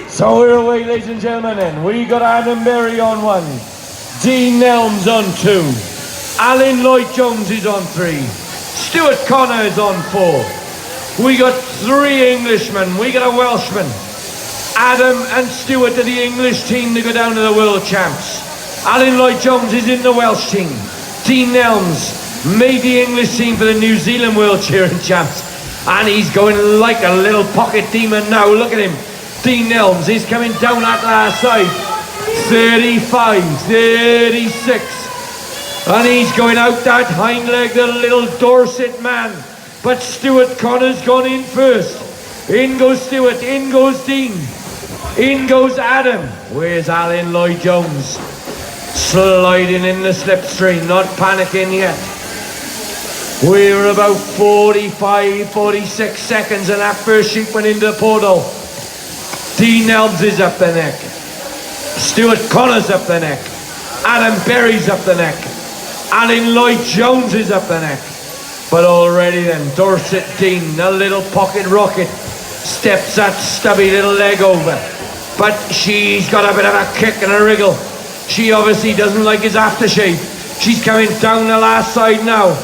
So we're away, ladies and gentlemen, and we got Adam Berry on 1, Dean Nelms on 2, Alan Lloyd-Jones is on 3, Stuart Connor is on 4. We got 3 Englishmen, we got a Welshman. Adam and Stuart are the English team to go down to the World Champs. Alan Lloyd-Jones is in the Welsh team. Dean Nelms made the English team for the New Zealand World Shearing Champs. And he's going like a little pocket demon now. Look at him. Dean Nelms is coming down that last side. 35, 36. And he's going out that hind leg, the little Dorset man. But Stuart Connor's gone in first. In goes Stuart, in goes Dean. In goes Adam. Where's Alan Lloyd-Jones? Sliding in the slipstream, not panicking yet. We're about 45, 46 seconds and that first sheep went into the portal. Dean Nelms is up the neck. Stuart Connor's up the neck. Adam Berry's up the neck. Alan Lloyd-Jones is up the neck. But already then, Dorset Dean, the little pocket rocket, steps that stubby little leg over. But she's got a bit of a kick and a wriggle. She obviously doesn't like his aftershave. She's coming down the last side now.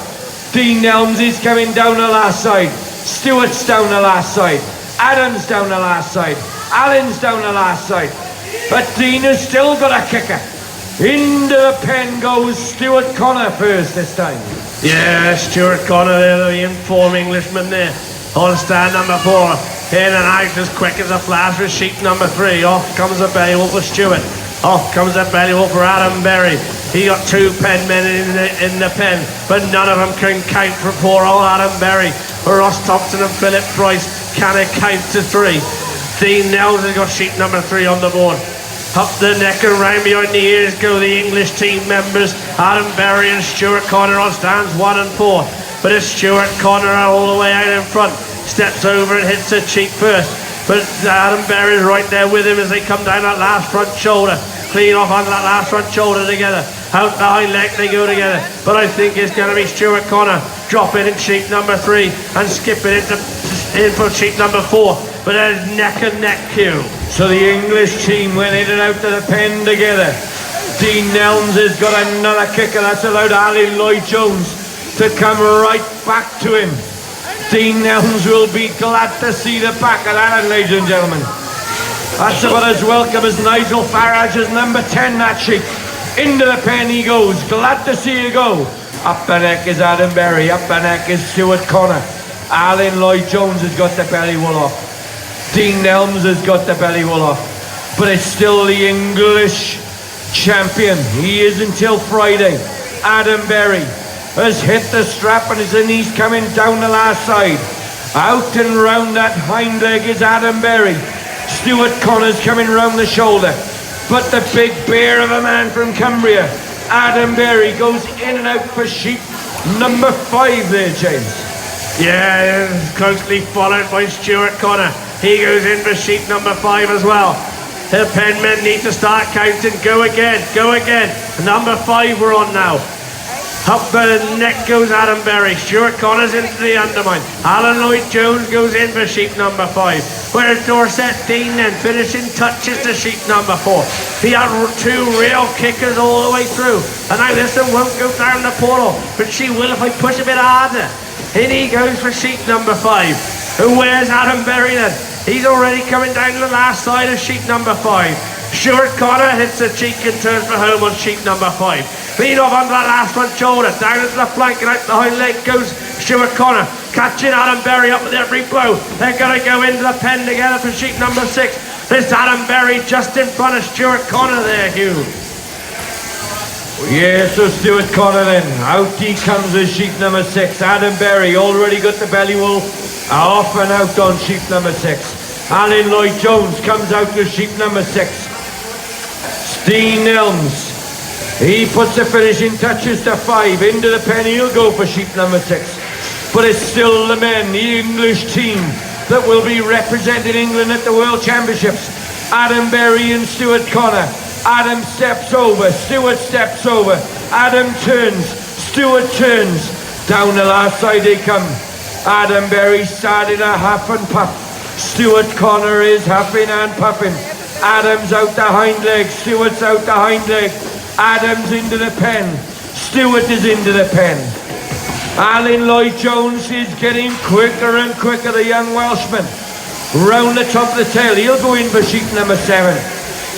Dean Nelms is coming down the last side. Stuart's down the last side. Adam's down the last side. Alan's down the last side. But Dean has still got a kicker. Into the pen goes Stuart Connor first this time. Yeah, Stuart Connor there, the informed Englishman there. On stand number 4. In and out as quick as a flash for sheep number 3. Off comes the belly wolf for Stuart. Off comes the belly wolf for Adam Berry. He got 2 pen men in the pen, but none of them can count for poor old Adam Berry. Ross Thompson and Philip Price can't count to 3. Dean Nelms has got sheep number 3 on the board. Up the neck and round behind the ears go the English team members, Adam Berry and Stuart Connor on stands 1 and 4. But it's Stuart Connor all the way out in front. Steps over and hits the cheek first. But Adam Berry's right there with him as they come down that last front shoulder. Clean off on that last front shoulder together. Out the hind leg they go together. But I think it's going to be Stuart Connor dropping in sheep number 3 and skipping in for sheep number 4. But there's neck and neck queue. So the English team went in and out to the pen together. Dean Nelms has got another kicker. That's allowed Alan Lloyd-Jones to come right back to him. Dean Nelms will be glad to see the back of Alan, ladies and gentlemen. That's about as welcome as Nigel Farage's number 10, that sheep. Into the pen he goes. Glad to see you go. Up the neck is Adam Berry. Up the neck is Stuart Connor. Alan Lloyd-Jones has got the belly wool off. Dean Nelms has got the belly wool off. But it's still the English champion. He is until Friday. Adam Berry has hit the strap and he's coming down the last side. Out and round that hind leg is Adam Berry. Stuart Connor's coming round the shoulder. But the big bear of a man from Cumbria, Adam Berry, goes in and out for sheep number 5 there, James. Yeah, closely followed by Stuart Connor. He goes in for sheep number 5 as well. The pen men need to start counting. Go again, go again. Number 5 we're on now. Up the neck goes Adam Berry. Stuart Connor's into the undermine. Alan Lloyd-Jones goes in for sheep number 5. Where's Dorset Dean then? Finishing touches to sheep number 4. He had 2 real kickers all the way through. And now this one won't go down the portal. But she will if I push a bit harder. In he goes for sheep number 5. And where's Adam Berry then? He's already coming down the last side of sheep number 5. Stuart Connor hits the cheek and turns for home on sheep number 5. Lead off onto that last front shoulder, down into the flank and out the hind leg goes Stuart Connor, catching Adam Berry up with every blow. They're going to go into the pen together for sheep number 6. There's Adam Berry just in front of Stuart Connor there, Hugh. Yes, so Stuart Connor then. Out he comes as sheep number 6. Adam Berry already got the belly wool off and out on sheep number 6. Alan Lloyd-Jones comes out to sheep number 6. Dean Nelms, he puts the finishing touches to 5. Into the pen he'll go for sheep number 6. But it's still the men, the English team, that will be representing England at the World Championships. Adam Berry and Stuart Connor. Adam steps over, Stuart steps over. Adam turns, Stuart turns. Down the last side they come. Adam Berry started a huff and puff. Stuart Connor is huffing and puffing. Adams out the hind leg. Stewart's out the hind leg. Adams into the pen. Stewart is into the pen. Alan Lloyd-Jones is getting quicker and quicker, the young Welshman. Round the top of the tail, he'll go in for sheep number 7.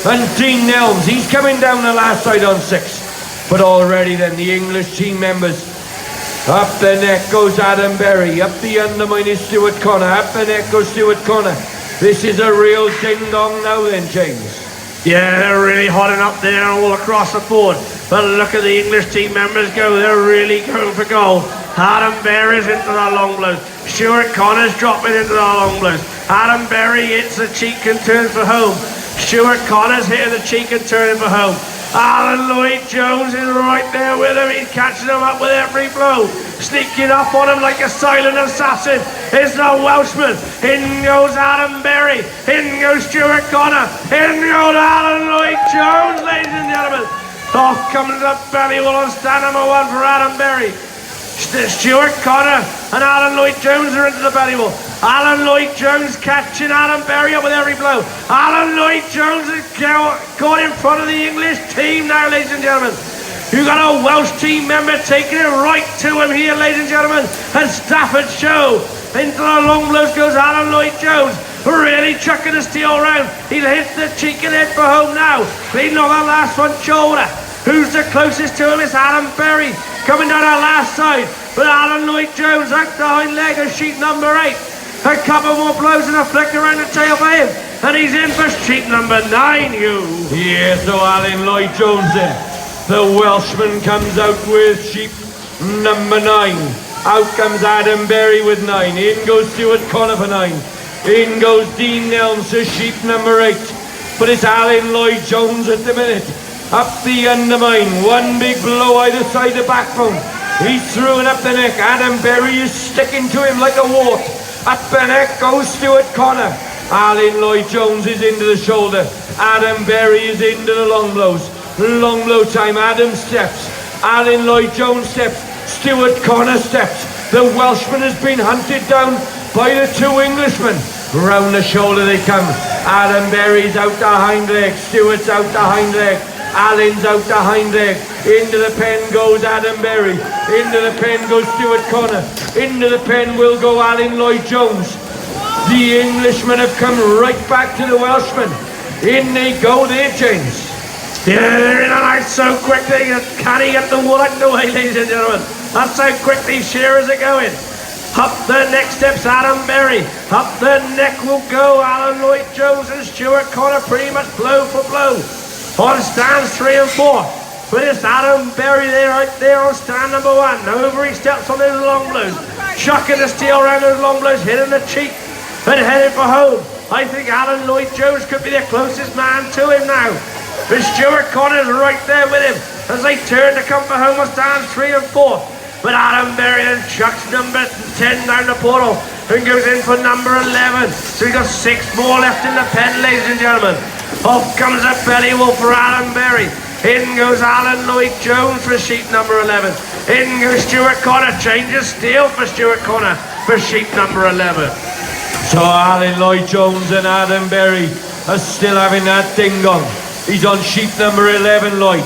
And Dean Nelms, he's coming down the last side on 6. But already then, the English team members. Up the neck goes Adam Berry. Up the undermine is Stuart Connor. Up the neck goes Stuart Connor. This is a real ding-dong now then, James. Yeah, they're really hotting up there all across the board. But look at the English team members go. They're really going for gold. Adam Berry's into the long blows. Stuart Connor's dropping into the long blows. Adam Berry hits the cheek and turns for home. Stuart Connor's hitting the cheek and turning for home. Alan Lloyd-Jones is right there with him. He's catching him up with every blow. Sneaking up on him like a silent assassin. It's the Welshman. In goes Adam Berry. In goes Stuart Connor. In goes Alan Lloyd-Jones, ladies and gentlemen. Off comes the belly wall on stand number 1 for Adam Berry. Stuart Connor and Alan Lloyd-Jones are into the belly wall. Alan Lloyd-Jones catching Adam Berry up with every blow. Alan Lloyd-Jones is caught in front of the English team now, ladies and gentlemen. You've got a Welsh team member taking it right to him here, ladies and gentlemen. And Staffordshire. Into the long blows goes Alan Lloyd-Jones. Really chucking the steel round. He'll hit the cheek and head for home now. Leading on the last front shoulder. Who's the closest to him? It's Adam Berry. Coming down our last side. But Alan Lloyd-Jones out the hind leg of sheep number 8. A couple more blows and a flick around the tail for him. And he's in for sheep number 9, Yeah, so Alan Lloyd-Jones in. The Welshman comes out with sheep number 9. Out comes Adam Berry with 9. In goes Stuart Connor for 9. In goes Dean Nelms to sheep number 8. But it's Alan Lloyd-Jones at the minute. Up the undermine. One big blow either side the backbone. He's through and up the neck. Adam Berry is sticking to him like a wart. Up the neck goes Stuart Connor. Alan Lloyd-Jones is into the shoulder. Adam Berry is into the long blows. Long blow time. Adam steps. Alan Lloyd-Jones steps. Stuart Connor steps. The Welshman has been hunted down by the 2 Englishmen. Round the shoulder they come. Adam Berry's out the hind leg. Stuart's out the hind leg. Alan's out the hind leg. Into the pen goes Adam Berry. Into the pen goes Stuart Connor. Into the pen will go Alan Lloyd-Jones. The Englishmen have come right back to the Welshmen. In they go there, James. Yeah, they're in and out so quickly. Can he get the wool out the way, ladies and gentlemen? That's how quick these shearers are going. Up the neck steps Adam Berry. Up the neck will go Alan Lloyd-Jones and Stuart Connor pretty much blow for blow. On stands 3 and 4. But it's Adam Berry there, right there on stand number 1. Over he steps on those long blows. Chucking the steel around those long blows, hitting the cheek and heading for home. I think Alan Lloyd-Jones could be the closest man to him now. But Stuart Connor's right there with him as they turn to come for home on stands 3 and 4. But Adam Berry then chucks number 10 down the portal and goes in for number 11. So we've got 6 more left in the pen, ladies and gentlemen. Off comes a belly wolf for Adam Berry. In goes Alan Lloyd-Jones for sheep number 11. In goes Stuart Connor. Changes steel for Stuart Connor for sheep number 11. So Alan Lloyd-Jones and Adam Berry are still having that ding-dong. He's on sheep number 11, Lloyd.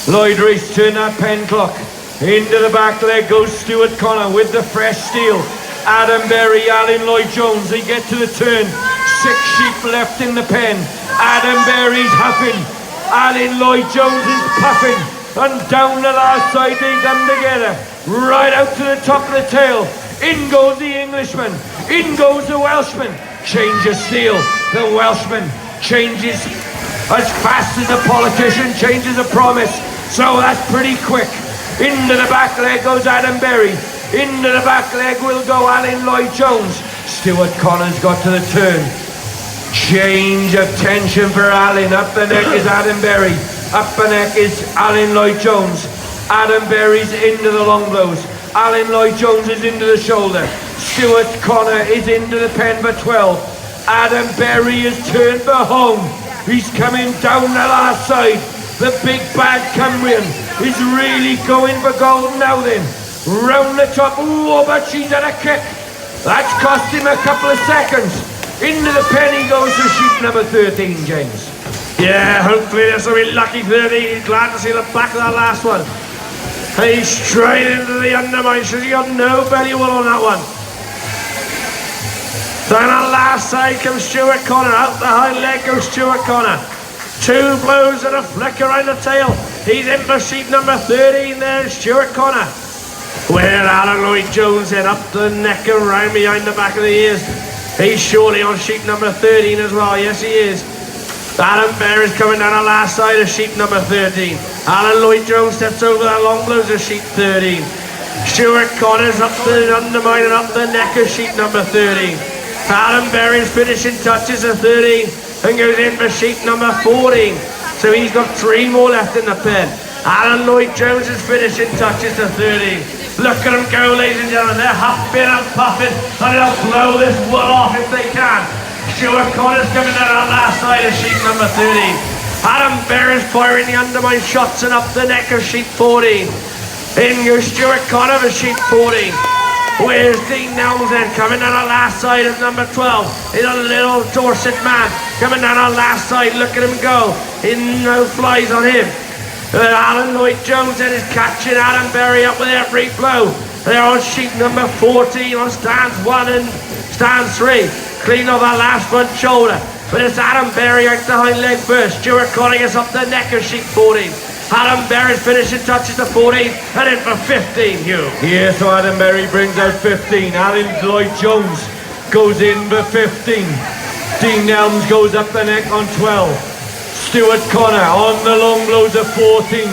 Lloyd Reese turn that pen clock. Into the back leg goes Stuart Connor with the fresh steel. Adam Berry, Alan Lloyd-Jones, they get to the turn. 6 sheep left in the pen. Adam Berry's huffing. Alan Lloyd-Jones is puffing. And down the last side they come together. Right out to the top of the tail. In goes the Englishman. In goes the Welshman. Change of steel. The Welshman changes as fast as a politician changes a promise. So that's pretty quick. Into the back leg goes Adam Berry. Into the back leg will go Alan Lloyd-Jones. Stuart Connor's got to the turn. Change of tension for Alan. Up the neck is Adam Berry. Up the neck is Alan Lloyd-Jones. Adam Berry's into the long blows. Alan Lloyd-Jones is into the shoulder. Stuart Connor is into the pen for 12. Adam Berry is turned for home. He's coming down the last side. The big bad Cumbrian is really going for gold now then. Round the top. Oh, but she's had a kick. That's cost him a couple of seconds. Into the pen he goes to sheep number 13, James. Yeah, hopefully this will be lucky 13. He's glad to see the back of that last one. And he's straight into the undermine. So he got no belly wool on that one. Down the last side comes Stuart Connor. Out the hind leg goes Stuart Connor. 2 blows and a flick around the tail. He's in for sheep number 13 there, Stuart Connor. Where Alan Lloyd-Jones then up the neck and round behind the back of the ears. He's surely on sheep number 13 as well. Yes, he is. Alan Bear is coming down the last side of sheep number 13. Alan Lloyd-Jones steps over that long blows of sheep 13. Stuart Connor's up the undermine and up the neck of sheep number 13. Alan Berry's finishing touches of 13 and goes in for sheep number 14. So he's got 3 more left in the pen. Alan Lloyd-Jones is finishing touches to 13. Look at them go, ladies and gentlemen. They're huffing and puffing and they'll blow this wool off if they can. Stuart Connor's coming down on that last side of sheep number 13. Adam Bear is firing the undermine shots and up the neck of sheep 14. In goes Stuart Connor for sheep 14. Where's Dean Nelms then? Coming down the last side of number 12. He's a little Dorset man. Coming down the last side. Look at him go. No flies on him. Alan Lloyd-Jones then is catching Adam Berry up with every blow. They're on sheep number 14 on stands 1 and stands 3. Clean off that last front shoulder. But it's Adam Berry out the hind leg first. Stuart Connor gets up the neck of sheep 14. Adam Berry's finishing touches to 14 and in for 15, Hugh. Yeah, so Adam Berry brings out 15. Alan Lloyd-Jones goes in for 15. Dean Nelms goes up the neck on 12. Stuart Connor on the long blows of 14.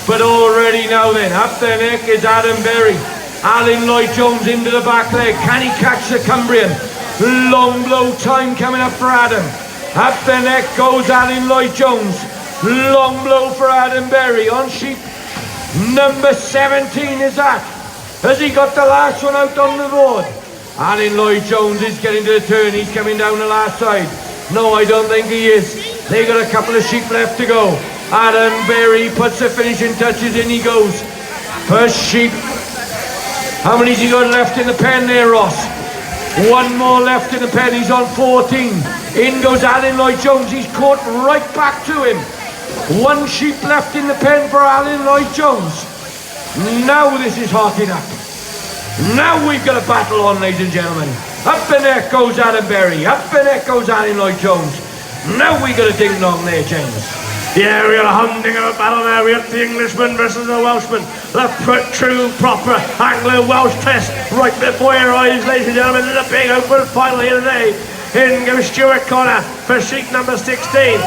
But already now then, up the neck is Adam Berry. Alan Lloyd-Jones into the back leg. Can he catch the Cumbrian? Long blow time coming up for Adam. Up the neck goes Alan Lloyd-Jones. Long blow for Adam Berry on sheep number 17 is that. Has he got the last one out on the board? Alan Lloyd-Jones is getting to the turn. He's coming down the last side. No, I don't think he is. They got a couple of sheep left to go. Adam Berry puts the finishing touches in. He goes. First sheep. How many's he got left in the pen there, Ross? 1 more left in the pen. He's on 14. In goes Alan Lloyd-Jones. He's caught right back to him. 1 sheep left in the pen for Alan Lloyd-Jones. Now this is heating up. Now we've got a battle on, ladies and gentlemen. Up the neck goes Adam Berry. Up the neck goes Alan Lloyd-Jones. Now we got a ding-dong there, James. Yeah, we got a hunting of a battle now. We got the Englishman versus the Welshman. The true, proper Anglo-Welsh test right before your eyes, ladies and gentlemen. There's a big open final here today. In goes Stuart Connor for sheep number 16.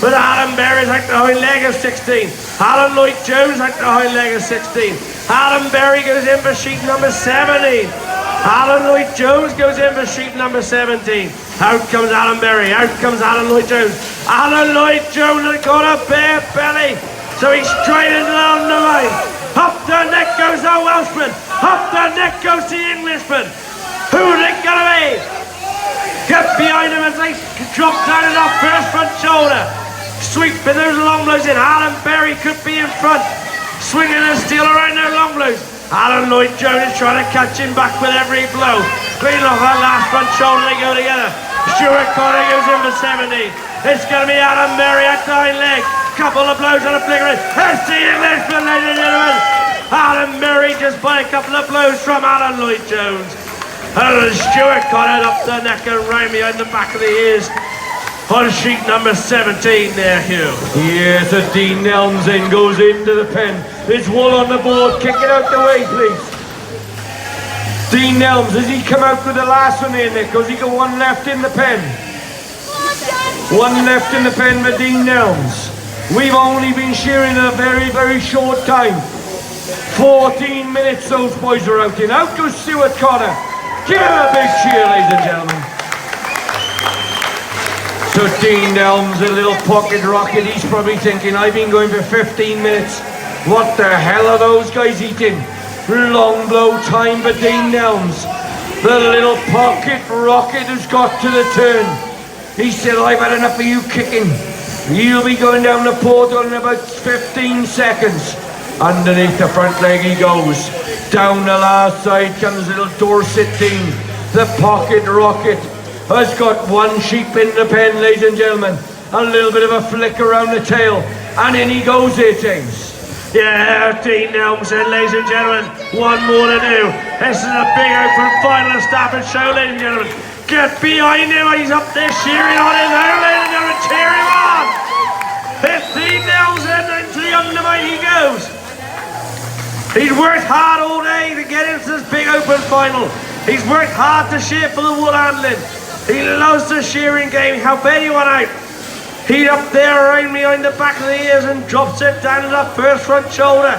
But Alan Berry's out the hind leg of 16. Alan Lloyd-Jones out the hind leg of 16. Alan Berry goes in for sheep number 17. Alan Lloyd-Jones goes in for sheep number 17. Out comes Alan Berry. Out comes Alan Lloyd-Jones. Alan Lloyd-Jones has got a bare belly. So he's straight into the undermine. Up the neck goes the Welshman. Up the neck goes the Englishman. Who's it gonna be? Get behind him as they drop down in our first front shoulder. Sweeping those long blows in. Alan Berry could be in front. Swinging a steel around their long blows. Alan Lloyd-Jones is trying to catch him back with every blow. Clean off that last front shoulder, they go together. Stuart Connor goes in for 70. It's going to be Adam Berry at the hind leg. Couple of blows on a flickering. It's the Englishman, ladies and gentlemen. Adam Berry just by a couple of blows from Alan Lloyd-Jones. And Stuart Connor up the neck and round behind the back of the ears. On sheet number 17 there, Hugh. Yes, a Dean Nelms then goes into the pen. There's wool on the board. Kick it out the way, please. Dean Nelms, has he come out with the last one there, Nick? Has he got 1 left in the pen? 1 left in the pen for Dean Nelms. We've only been shearing a very, very short time. 14 minutes those boys are out in. Out goes Stuart Connor. Give him a big cheer, ladies and gentlemen. So Dean Nelms, a little pocket rocket, he's probably thinking, I've been going for 15 minutes. What the hell are those guys eating? Long blow time for Dean Nelms. The little pocket rocket who's got to the turn. He said, I've had enough of you kicking. You'll be going down the portal in about 15 seconds. Underneath the front leg he goes. Down the last side comes little Dorset Dean. The pocket rocket. has got one sheep in the pen, ladies and gentlemen. A little bit of a flick around the tail, and in he goes here, James. Yeah, Dean Nelson, ladies and gentlemen. One more to do. This is a big open final of Staffordshire, ladies and gentlemen. Get behind him, he's up there shearing on him now, ladies and gentlemen. Cheer him on! It's Dean Nelson, into the undermine he goes. He's worked hard all day to get into this big open final. He's worked hard to shear for the wool handling. He loves the shearing game, help anyone out. He's up there around behind the back of the ears and drops it down to the first front shoulder.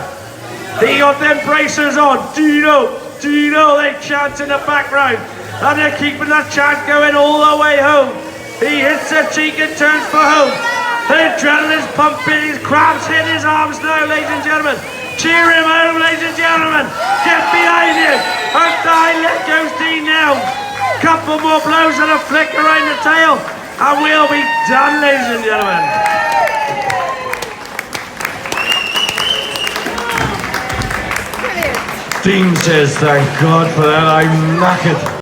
He got them bracers on. Dino, they chant in the background. And they're keeping that chant going all the way home. He hits the cheek and turns for home. The adrenaline's pumping, his cramps hit his arms now, ladies and gentlemen. Cheer him home, ladies and gentlemen. Get behind him. And die, let goes Dean now. Couple more blows and a flick around the tail. And we'll be done, ladies and gentlemen. Dean says, thank God for that, I'm knackered.